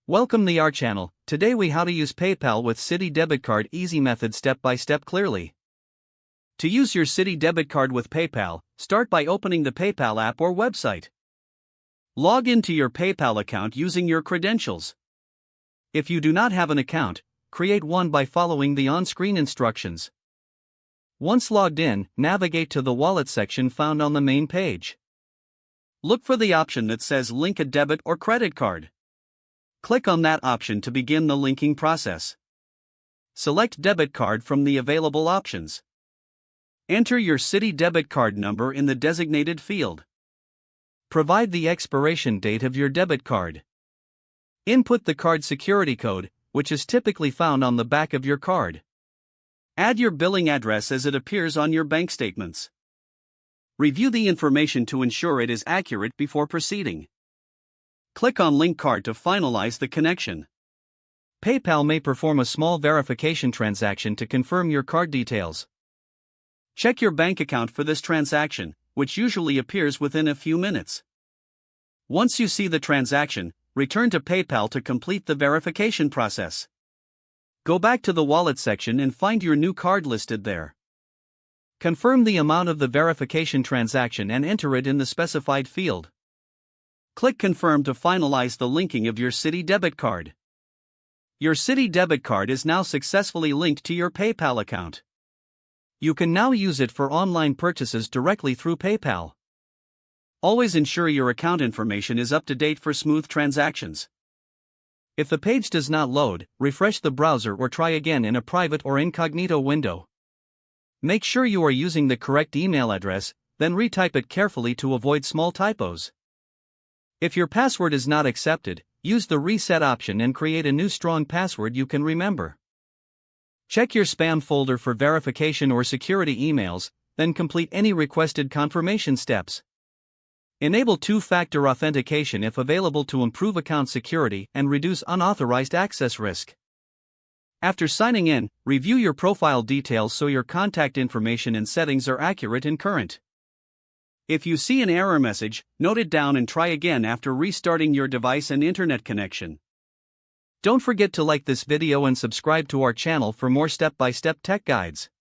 Welcome to our channel. Today we how to use PayPal with Citi debit card, easy method, step by step, clearly. To use your Citi debit card with PayPal, start by opening the PayPal app or website. Log into your PayPal account using your credentials. If you do not have an account, create one by following the on-screen instructions. Once logged in, navigate to the wallet section found on the main page. Look for the option that says link a debit or credit card. Click on that option to begin the linking process. Select debit card from the available options. Enter your Citi debit card number in the designated field. Provide the expiration date of your debit card. Input the card security code, which is typically found on the back of your card. Add your billing address as it appears on your bank statements. Review the information to ensure it is accurate before proceeding. Click on Link Card to finalize the connection. PayPal may perform a small verification transaction to confirm your card details. Check your bank account for this transaction, which usually appears within a few minutes. Once you see the transaction, return to PayPal to complete the verification process. Go back to the wallet section and find your new card listed there. Confirm the amount of the verification transaction and enter it in the specified field. Click Confirm to finalize the linking of your Citi debit card. Your Citi debit card is now successfully linked to your PayPal account. You can now use it for online purchases directly through PayPal. Always ensure your account information is up to date for smooth transactions. If the page does not load, refresh the browser or try again in a private or incognito window. Make sure you are using the correct email address, then retype it carefully to avoid small typos. If your password is not accepted, use the reset option and create a new strong password you can remember. Check your spam folder for verification or security emails, then complete any requested confirmation steps. Enable two-factor authentication if available to improve account security and reduce unauthorized access risk. After signing in, review your profile details so your contact information and settings are accurate and current. If you see an error message, note it down and try again after restarting your device and internet connection. Don't forget to like this video and subscribe to our channel for more step-by-step tech guides.